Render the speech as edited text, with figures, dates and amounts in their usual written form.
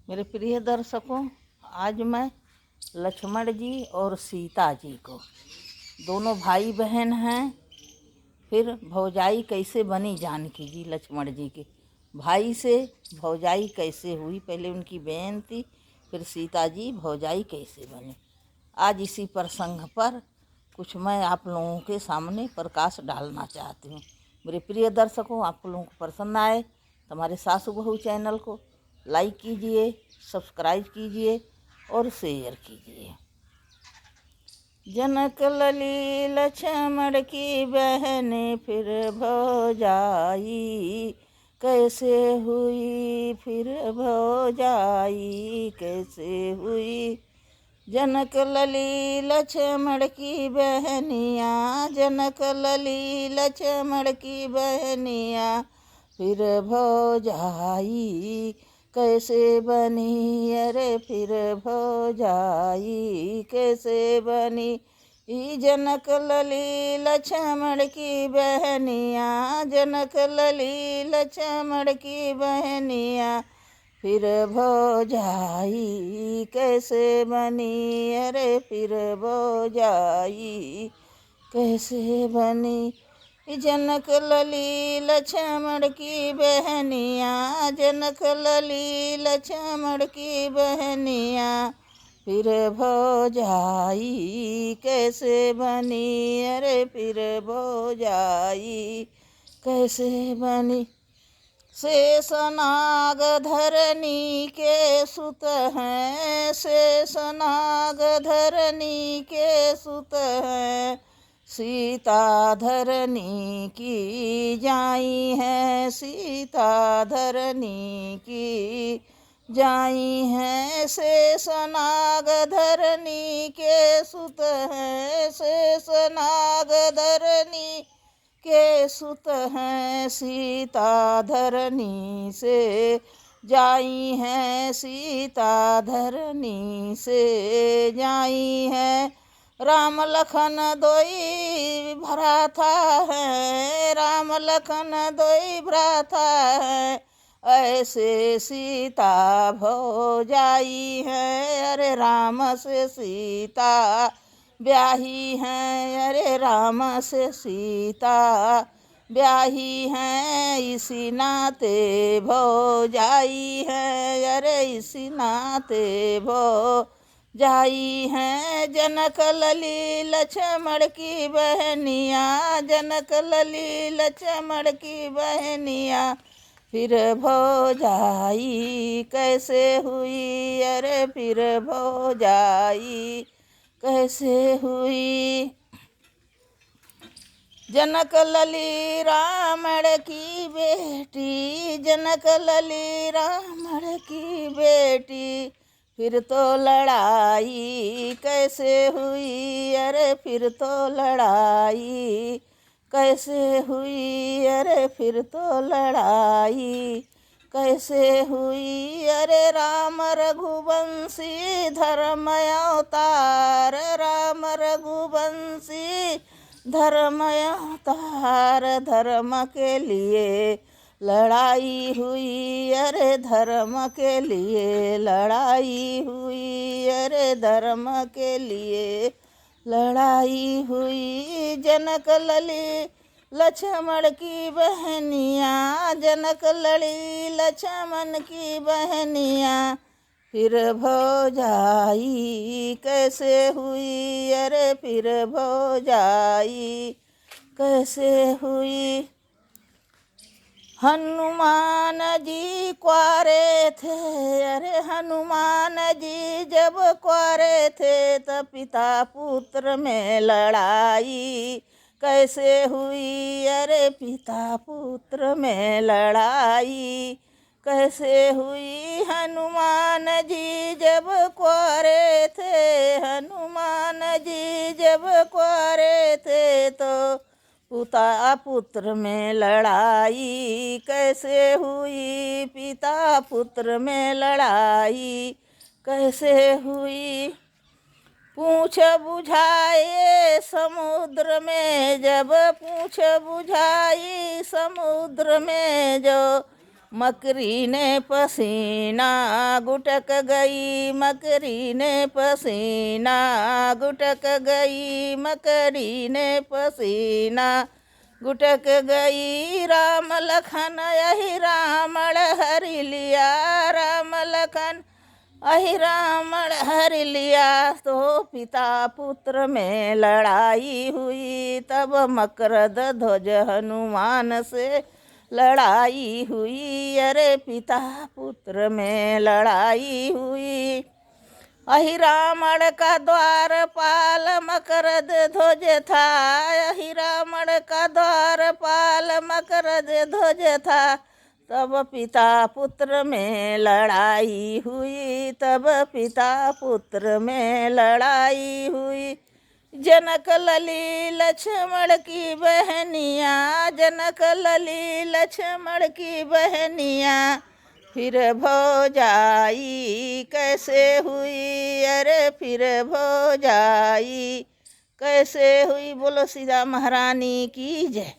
मेरे प्रिय दर्शकों, आज मैं लक्ष्मण जी और सीता जी को, दोनों भाई बहन हैं। फिर भौजाई कैसे बनी जानकी जी लक्ष्मण जी के भाई से भौजाई कैसे हुई, पहले उनकी बहन थी, फिर सीता जी भौजाई कैसे बनी। आज इसी प्रसंग पर कुछ मैं आप लोगों के सामने प्रकाश डालना चाहती हूँ। मेरे प्रिय दर्शकों, आप लोगों को पसंद आए तो हमारे सासू बहू चैनल को लाइक कीजिए, सब्सक्राइब कीजिए और शेयर कीजिए। जनक लली लक्ष्मण की बहन फिर भौजाई कैसे हुई, फिर भौजाई कैसे हुई। जनक लली लक्ष्मण की बहनिया, जनक लली लक्ष्मण की बहनिया फिर भौजाई कैसे बनी, अरे फिर भौजाई कैसे बनी। जनक लली लक्ष्मण की बहनिया, जनक लली लक्ष्मण की बहनिया फिर भौजाई कैसे बनी, अरे फिर भौजाई कैसे बनी। जनक लली लक्ष्मण की बहनिया, जनक लली लक्ष्मण की बहनिया फिर भौजाई कैसे बनी, अरे फिर भौजाई कैसे बनी। शेषनाग धरनी के सुत हैं, शेषनाग धरनी के सुत हैं, सीता धरनी की जाई हैं, सीता धरनी की जाई हैं। शेषनाग धरनी के सुत हैं, शेषनाग धरनी के सुत हैं, सीता धरनी से जाई हैं, सीता धरनी से जाई हैं। राम लखन दोई भ्राता है, राम लखन दोई भ्राता है, ऐसे सीता भौजाई है, अरे राम से सीता ब्याही हैं, अरे राम से सीता ब्याही हैं, इसी नाते भौजाई हैं, अरे इसी नाते भौजाई हैं। जनक लली लक्ष्मण की बहनिया, जनक लली लक्ष्मण की बहनिया फिर भौजाई कैसे हुई, अरे फिर भौजाई कैसे हुई। जनक लली रावण की बेटी, जनक लली रावण की बेटी फिर तो लड़ाई कैसे हुई, अरे फिर तो लड़ाई कैसे हुई, अरे फिर तो लड़ाई कैसे हुई। अरे राम रघुवंशी धर्म अवतार, राम रघुवंशी धर्म अवतार, धर्म के लिए लड़ाई हुई, अरे धर्म के लिए लड़ाई हुई, अरे धर्म के लिए लड़ाई हुई। जनक लली लक्ष्मण की बहनिया, जनक लली लक्ष्मण की बहनिया फिर भौजाई कैसे हुई, अरे फिर भौजाई कैसे हुई। हनुमान जी क्वारे थे, अरे हनुमान जी जब क्वारे थे तब पिता पुत्र में लड़ाई कैसे हुई, अरे पिता पुत्र में लड़ाई कैसे हुई। हनुमान जी जब क्वारे थे, हनुमान जी जब क्वारे थे तो पिता पुत्र में लड़ाई कैसे हुई, पिता पुत्र में लड़ाई कैसे हुई। पूछ बुझाए समुद्र में जब, पूछ बुझाई समुद्र में जो मकरी ने पसीना गुटक गई, मकरी ने पसीना गुटक गई, मकरी ने पसीना गुटक गई। राम लखन यही रावण हरि लिया, राम लखन अहि रावण हरि लिया। तो पिता पुत्र में लड़ाई हुई, तब मकरद ध्वज हनुमान से लड़ाई हुई। अरे पिता पुत्र में लड़ाई हुई। अहि रावण का द्वारपाल मकरद ध्वज था, अहि रावण का द्वारपाल मकरद ध्वज था। तब पिता पुत्र में लड़ाई हुई, तब पिता पुत्र में लड़ाई हुई। जनक लली लक्ष्मण की बहनियाँ, जनक लली लक्ष्मण की बहनियाँ, फिर भौजाई कैसे हुई, अरे फिर भौजाई कैसे हुई। बोलो सीता महारानी की जय।